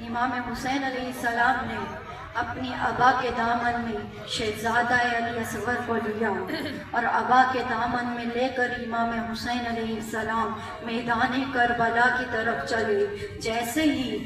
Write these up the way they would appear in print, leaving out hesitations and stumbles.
امام حسین علیہ السلام نے اپنی ابا کے دامن میں شہزادہ علی اصغر کو لیا اور ابا کے دامن میں لے کر امام حسین علیہ السلام میدان کربلا کی طرف چلے۔ جیسے ہی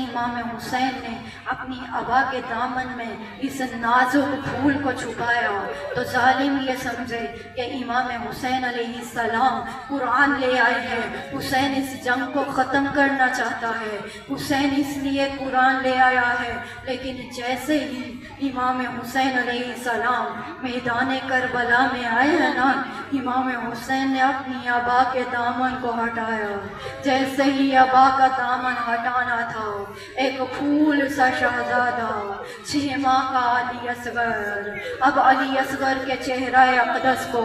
امام حسین نے اپنی ابا کے دامن میں اس نازک پھول کو چھپایا تو ظالم یہ سمجھے کہ امام حسین علیہ السلام قرآن لے آئے ہیں، حسین اس جنگ کو ختم کرنا چاہتا ہے، حسین اس لیے قرآن لے آیا ہے۔ لیکن جیسے ہی امام حسین علیہ السلام میدان کربلا میں آئے ہیں نا، امام حسین نے اپنی ابا کے دامن کو ہٹایا۔ جیسے ہی ابا کا دامن ہٹانا تھا، ایک پھول سا شہزادہ 6 ماہ کا علی اصغر، اب علی اصغر کے چہرہ اقدس کو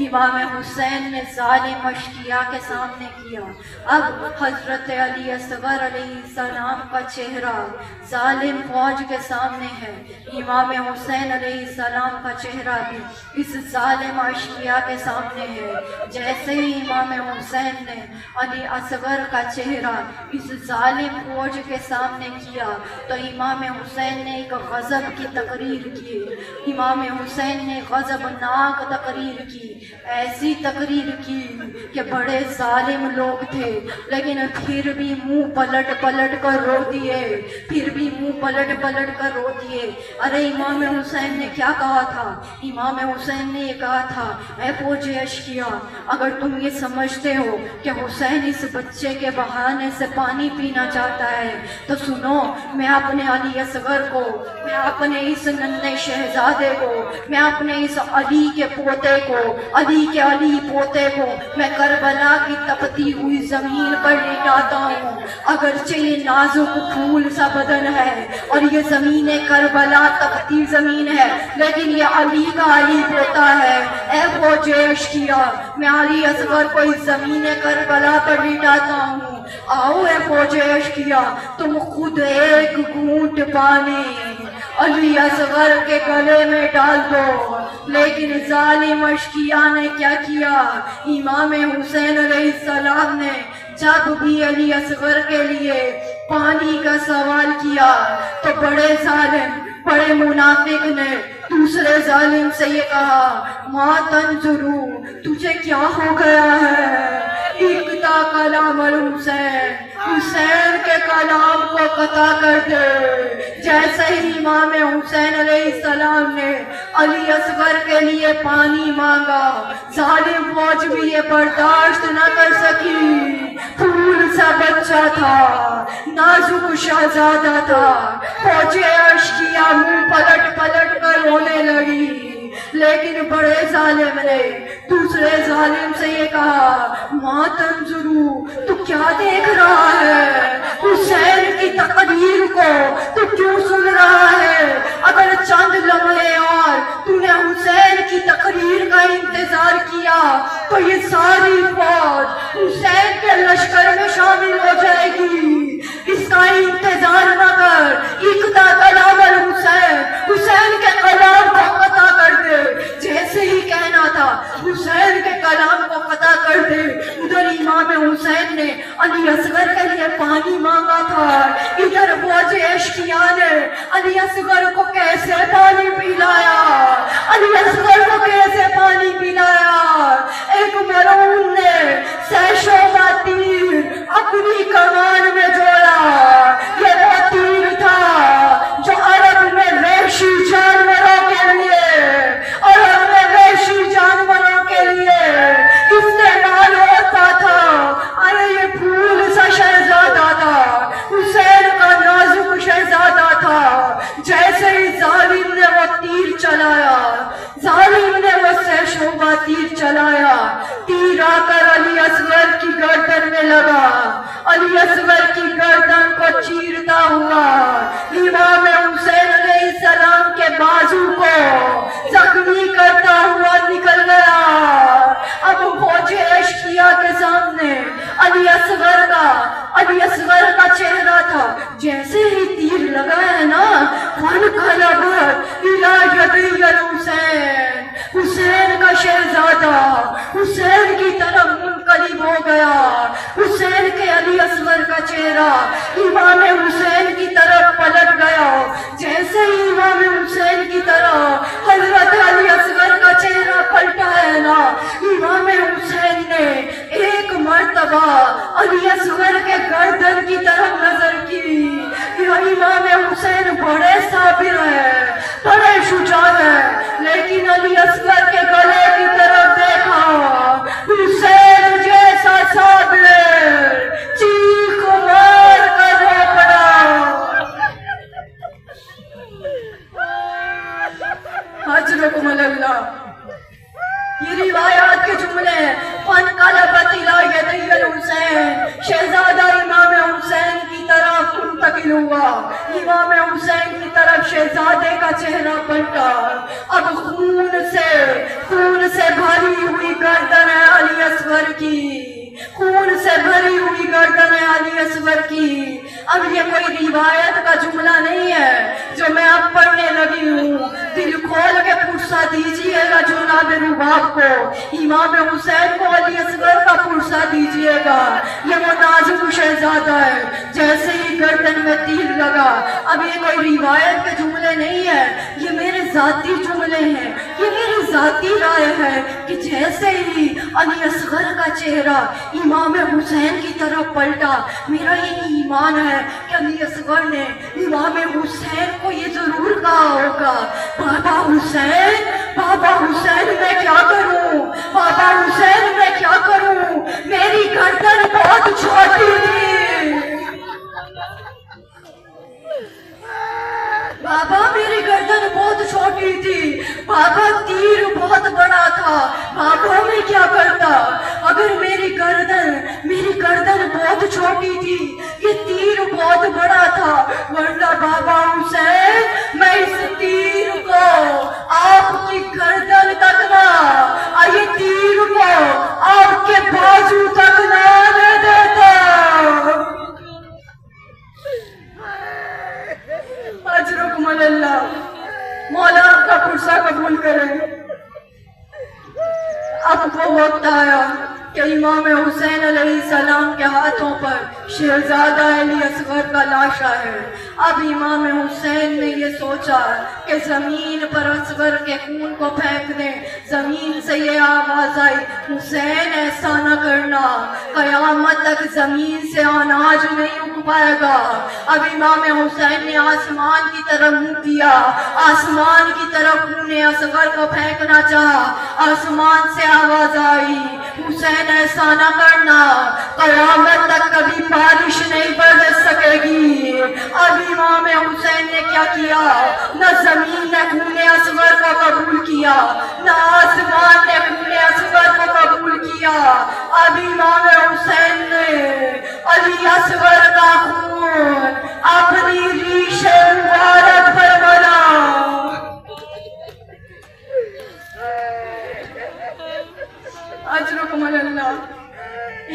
امام حسین نے ظالم اشقیاء کے سامنے کیا۔ اب حضرت علی اصغر علیہ السلام کا چہرہ ظالم فوج کے سامنے ہے، امام حسین علیہ السلام کا چہرہ بھی اس ظالم اشقیاء کے سامنے ہے۔ جیسے ہی امام حسین نے علی اصغر کا چہرہ اس ظالم فوج کے سامنے کیا تو امام حسین نے ایک غضب کی تقریر کی، امام حسین نے غضبناک تقریر کی، ایسی تقریر کی کہ بڑے ظالم لوگ تھے لیکن پھر بھی منہ پلٹ پلٹ کر رو دیے، پھر بھی منہ پلٹ پلٹ کر رو دیے۔ ارے امام حسین نے کیا کہا تھا؟ امام حسین نے یہ کہا تھا، اے فوج اشقیاء، اگر تم یہ سمجھتے ہو کہ حسین اس بچے کے بہانے سے پانی پینا چاہتا ہے تو سنو، میں اپنے علی اصغر کو، میں اپنے اس ننھے شہزادے کو، میں اپنے اس علی کے پوتے کو، علی کے علی پوتے کو میں کربلا کی تپتی ہوئی زمین پر لٹاتا ہوں۔ اگرچہ یہ نازک پھول سا بدن ہے اور یہ زمین کربلا تپتی زمین ہے، لیکن یہ علی کا علی پوتا ہے۔ اے فوج اشقیاء، میں علی اصغر کو اس زمین کربلا پر لٹاتا ہوں۔ آؤ اے فوج اشقیاء، تم خود ایک گھونٹ پانی علی اصغر کے گلے میں ڈال دو۔ لیکن ظالم اشقیاء نے کیا کیا؟ امام حسین علیہ السلام نے جب بھی علی اصغر کے لیے پانی کا سوال کیا تو بڑے ظالم، بڑے منافق نے دوسرے ظالم سے یہ کہا، ما تنظرو، تجھے کیا ہو گیا ہے؟ اقطع کلام الحسین، حسین کے کلام کو قطع کر دے۔ جیسے ہی امام حسین علیہ السلام نے علی اصغر کے لیے پانی مانگا، ظالم فوج بھی یہ برداشت نہ کر سکی۔ پھول سا بچہ تھا، نازک شہزادہ تھا، فوج اشقیاء منہ پلٹ پلٹ کر رونے لگی۔ لیکن بڑے ظالم نے دوسرے ظالم سے یہ کہا، ما تنظرو، تو کیا دیکھ رہا ہے؟ حسین کی تقریر کو تو کیوں سن رہا ہے؟ اگر چند لمحے اور تو نے حسین کی تقریر کا انتظار کیا تو یہ ساری فوج حسین کے لشکر میں شامل ہو جائے گی۔ اس کا انتظار نہ کر، اقطع کلام الحسین، حسین کے کلام کو قطع کر دے۔ جیسے ہی کہنا تھا حسین کے کلام کو قطع کر دے، ادھر امام حسین نے علی اصغر کے لیے پانی مانگا تھا، ادھر فوج اشقیاء نے علی اصغر کو کیسے پانی پلایا، علی اصغر کو کیسے پانی پلایا۔ ایک مرعون نے سیشوں کا تیر اپنی کمان میں جوڑا، یہ وہ تیر تھا جو عرب میں وحشی جانوروں کے لیے، عرب میں وحشی جانوروں کے لیے استعمال ہوتا تھا۔ ارے یہ پھول سا شہزادہ تھا، حسین کا نازک شہزادہ تھا۔ جیسے ہی ظالم نے وہ تیر چلایا، ظالم نے وہ سیشوبہ تیر چلایا، تیر آ کر علی اصغر کی گردن میں لگا، علی اصغر کی گردن کو چیرتا ہوا امام حسین علیہ السلام کے بازو کو زخمی کرتا ہوا نکل گیا۔ اب فوج اشقیاء کے سامنے علی اصغر کا چہرہ تھا، جیسے ہی تیر لگا ہے نا، فانقلب الی یدی الحسین، حسین کا شہزادہ حسین کی طرف منقلب ہو گیا۔ حسین کے علی اصغر کا چہرہ امام حسین مرتبہ علی اصغر کے گردن کی طرف نظر کی، یہ امام حسین بڑے صابر ہیں، بڑے شجاع ہیں، لیکن علی اصغر کے گلے کی طرف دیکھا، حسین جیسا صابر چیخ مار کر رو پڑا۔ حجرکم اللہ، یہ روایات کے جملے ہیں۔ فانقلبت الی یدی الحسین، شہزادہ امام حسین کی طرف منتقل ہوا، امام حسین کی طرف شہزادے کا چہرہ پلٹا، اب خون سے بھری ہوئی گردن ہے علی اصغر کی، خون سے بھری ہوئی گردن ہے علی اصغر کی۔ اب یہ کوئی روایت کا جملہ نہیں ہے جو میں اب پڑھنے لگی ہوں، دل کھول کے پرسہ دیجئے گا جناب رباب کو، امام حسین کو علی اصغر کا پرسہ دیجئے گا۔ یہ وہ نازک شہزادہ ہے، جیسے ہی گردن میں تیر لگا۔ اب یہ کوئی روایت کے جملے نہیں ہے، یہ میرے ذاتی جملے ہیں، یہ میری ذاتی رائے ہے کہ جیسے ہی علی اصغر کا چہرہ امام حسین کی طرف پلٹا، میرا یہ ایمان ہے کہ علی اصغر نے امام حسین کو یہ ضرور کہا ہوگا، بابا حسین، بابا حسین میں کیا کروں، بابا حسین میں کیا کروں، میری گردن بہت چھوٹی تھی، بابا میری گردن بہت چھوٹی تھی، بابا تیر بہت بڑا تھا، بابا میں کیا کرتا اگر میری گردن بہت چھوٹی تھی، یہ تیر بہت بڑا تھا، ورنہ بابا حسین میں اس تیر کو آپ کی گردن تک نہ، یہ تیر کو آپ کے بازو تک نہ آنے دیتا۔ اجرکم اللہ، مولا آپ کا پرسہ قبول کریں۔ اب وہ وقت آیا کہ امام حسین علیہ السلام کے ہاتھوں پر شہزادہ علی اصغر کا لاشا ہے۔ اب امام حسین نے یہ سوچا کہ زمین پر اصغر کے خون کو پھینک دیں۔ زمین سے یہ آواز آئی، حسین ایسا نہ کرنا، قیامت تک زمین سے اناج نہیں اگ پائے گا۔ اب امام حسین نے آسمان کی طرف منہ کیا، آسمان کی طرف خون اصغر کو پھینکنا چاہا، آسمان سے آواز آئی، حسین ایسا نہ کرنا، قیامت تک کبھی بارش نہیں برس سکے گی۔ اب امام حسین نے کیا کیا، نہ زمین نے خون اصغر کو قبول کیا، نہ آسمان نے خون اصغر کو قبول کیا۔ اب امام حسین نے علی اصغر کا خون اپنی ریش مبارک پر بنا۔ اجرکم اللہ،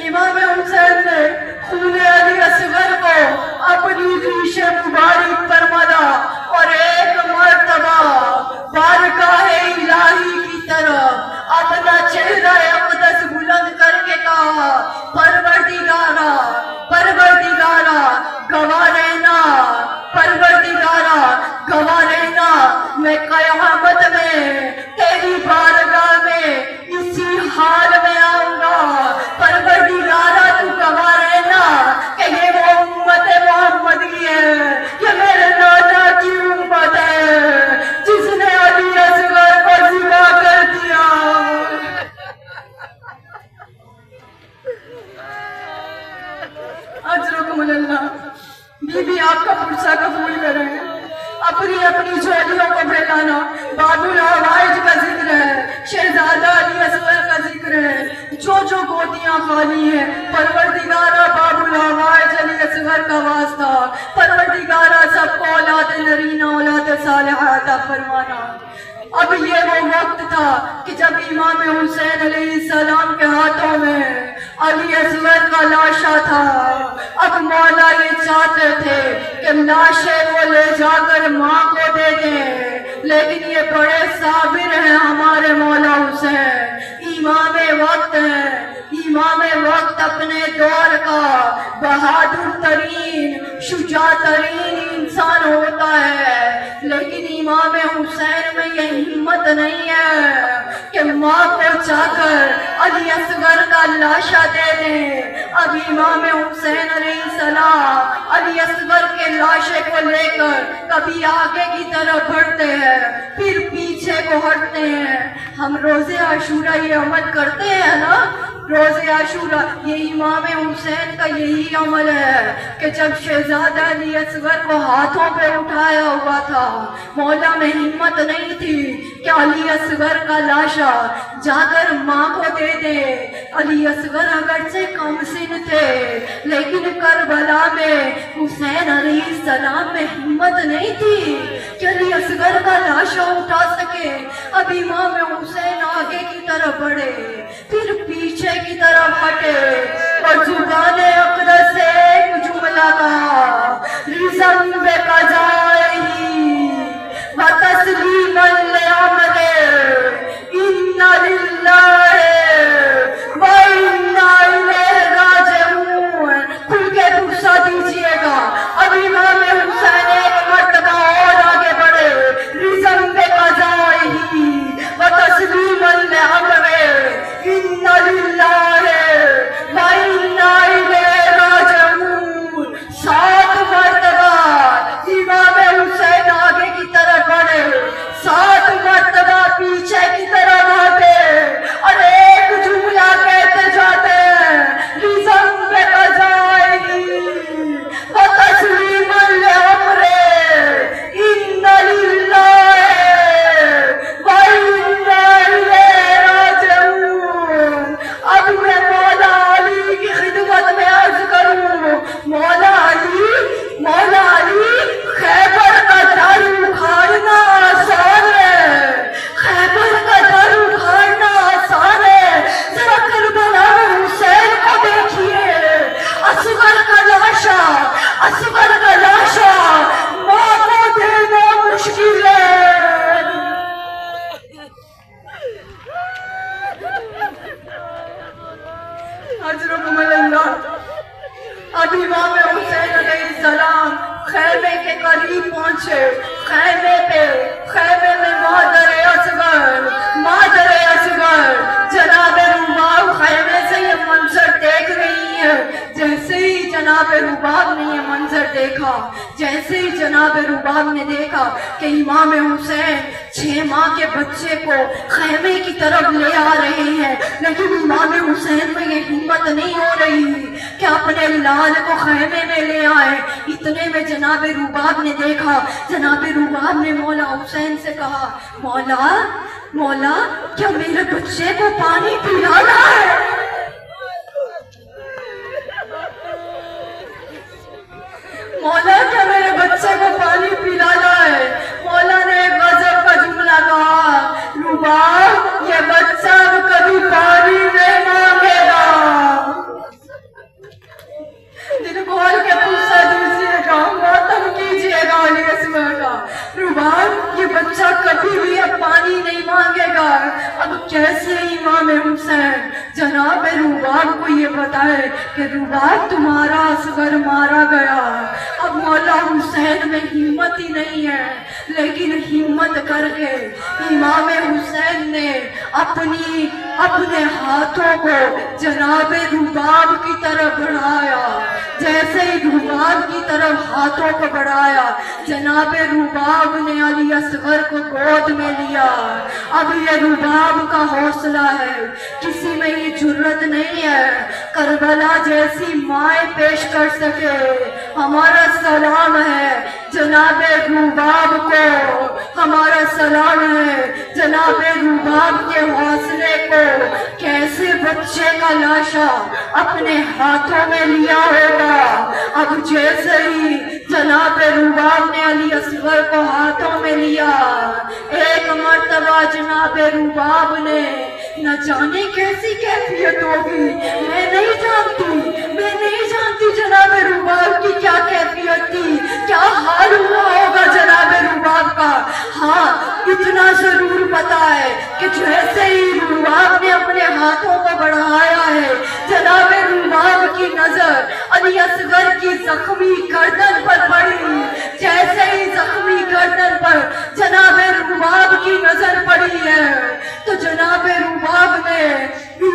امام حسین نے خون علی اصغر کو اپنی ریش مبارک پر ملا اور ایک مرتبہ بارگاہ الہی کی طرف اپنا چہرہ اقدس بلند کر کے کہا، پروردگارا، پروردگارا گواہ رہنا، پروردگارا گواہ رہنا، میں قیامت میں تیری بارگاہ میں اسی حال میں آؤں گا۔ پروردگارا تو گواہ رہنا کہ یہ وہ امت محمدی ہے، یہ میرے نانا کی امت ہے جس نے علی اصغر کو ذبح کر دیا۔ اجرکم اللہ، بی بی آپ کا پرسہ قبول کریں، اپنی اپنی جھولیوں کو پھیلانا۔ باب الحوائج کا ذکر ہے، شہزادہ علی اصغر کا ذکر ہے، جو گودیاں خالی ہیں، پروردگارہ باب الحوائج علی اصغر کا واسطہ، پروردگارہ سب کو اولاد نرینہ اولاد صالحہ عطا فرمانا۔ اب یہ وہ وقت تھا کہ جب امام حسین علیہ السلام کے ہاتھوں میں علی اصغر کا لاشا تھا۔ اب مولا یہ چاہتے تھے کہ لاشے کو لے جا کر ماں کو دے دیں، لیکن یہ بڑے صابر ہیں ہمارے مولا حسین، امام وقت ہیں، امام وقت اپنے دور کا بہادر ترین شجاع ترین انسان ہوتا ہے، لیکن امام حسین میں یہ ہمت نہیں ہے کہ ماں کو جا کر علی اصغر کا لاشا دے دیں۔ اب امام حسین علیہ السلام علی اصغر کے لاشے کو لے کر کبھی آگے کی طرف بڑھتے ہیں، پھر پیچھے کو ہٹتے ہیں۔ ہم روزے عاشورہ یہ عمل کرتے ہیں نا، روزے عاشورہ یہ امام حسین کا یہی عمل ہے کہ جب شہزادہ علی اصغر کو ہاتھوں پہ اٹھایا ہوا تھا، مولا میں ہمت نہیں تھی کہ علی اصغر کا لاشا جا کر ماں کو دے دے۔ علی اصغر اگرچہ کم سن تھے لیکن کربلا میں حسین علیہ السلام میں ہمت نہیں تھی کہ علی اصغر کا لاشا اٹھا سکے۔ اب امام حسین آگے کی طرف بڑھے، پھر پیچھے کی طرف ہٹے اور زبان اقدس سے ایک جملہ کہا، رزم بے قضائہی وتسلیما لامرہ، انا للہ وانا الیہ راجعون۔ کھل کے دوسرا دیجئے گا۔ اب امام حسین ایک مرتبہ اور آگے بڑھے، رزم بے قضائہی وتسلیما لامرہ، انا للہ وانا الیہ راجعون۔ 7 مرتبہ امام حسین آگے کی طرف بڑھے، 7 مرتبہ پیچھے کی طرف آتے اور ایک جملہ کہتے جاتے ہیں، رزم بے قضائہی وتسلیما لامرہ، انا للہ وانا الیہ راجعون۔ اب میں مولا علی کی خدمت میں عرض کروں، مولا علی خیبر کا در اکھاڑنا آسان ہے، خیبر کا در اکھاڑنا آسان ہے۔ ذرا کربلا میں حسین کو دیکھیے، اصغر کا لاشا ماں کو دینا مشکل ہے۔ حضرکم اللہ۔ اب امام حسین علیہ السلام خیمے کے قریب پہنچے، خیمے میں مادر اصغر جناب رباب خیمے سے یہ منظر دیکھ رہی ہے۔ جیسے ہی جناب رباب نے یہ منظر دیکھا، جیسے ہی جناب رباب نے دیکھا کہ امام حسین 6 ماہ کے بچے کو خیمے کی طرف لے آ رہے ہیں، لیکن امام حسین میں یہ ہمت نہیں ہو رہی کہ اپنے لال کو خیمے میں لے آئے۔ اتنے میں جناب رباب نے دیکھا، جناب رباب نے مولا حسین سے کہا، مولا کیا میرے بچے کو پانی پلانا ہے؟ مولا کیا میرے بچے کو پانی پلانا ہے؟ مولا نے ایک غضب کا جملہ کہا، رباب یہ بچہ کبھی پانی نہیں مانگے گا۔ دل کھول کے پوچھا دیجیے گا، ماتم کیجیے گا علی اصغر کا، رباب یہ بچہ کبھی بھی اب پانی نہیں مانگے گا۔ اب کیسے امام حسین جناب رباب کو یہ بتائے کہ رباب تمہارا اصغر مارا گیا۔ اب مولا حسین میں ہمت ہی نہیں ہے، لیکن ہمت کر کے امام حسین نے اپنے ہاتھوں کو جناب رباب کی طرف بڑھایا۔ جیسے ہی رباب کی طرف ہاتھوں کو بڑھایا، جناب رباب نے علی اصغر کو گود میں لیا۔ اب یہ رباب کا حوصلہ ہے، کسی میں یہ جرت نہیں ہے کربلا جیسی مائیں پیش کر سکے۔ ہمارا سلام ہے جناب رباب کو، ہمارا سلام ہے جناب رباب کے حوصلے کو۔ کیسے بچے کا لاشا اپنے ہاتھوں میں لیا ہوگا۔ اب جیسے ہی جناب رباب نے علی اصغر کو ہاتھوں میں لیا، ایک مرتبہ جناب رباب نے نہ جانے کیسی کیفیت ہوگی، میں نہیں جانتی جناب رباب کی کیا کیفیت تھی، کیا حال ہوا ہوگا جناب رباب کا۔ ہاں اتنا ضرور پتا ہے کہ جیسے ہی رباب نے اپنے ہاتھوں کو بڑھایا ہے، جناب رباب کی نظر علی اصغر کی زخمی گردن پر پڑی۔ جیسے ہی زخمی گردن پر جناب رباب کی نظر پڑی ہے تو جناب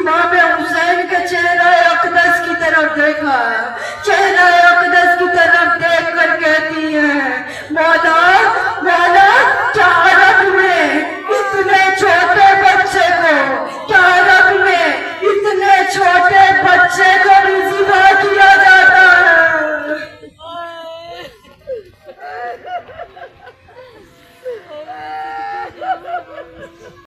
امام حسین کے چہرہ اقدس کی طرف دیکھا ہے، چہرہ اقدس کی طرف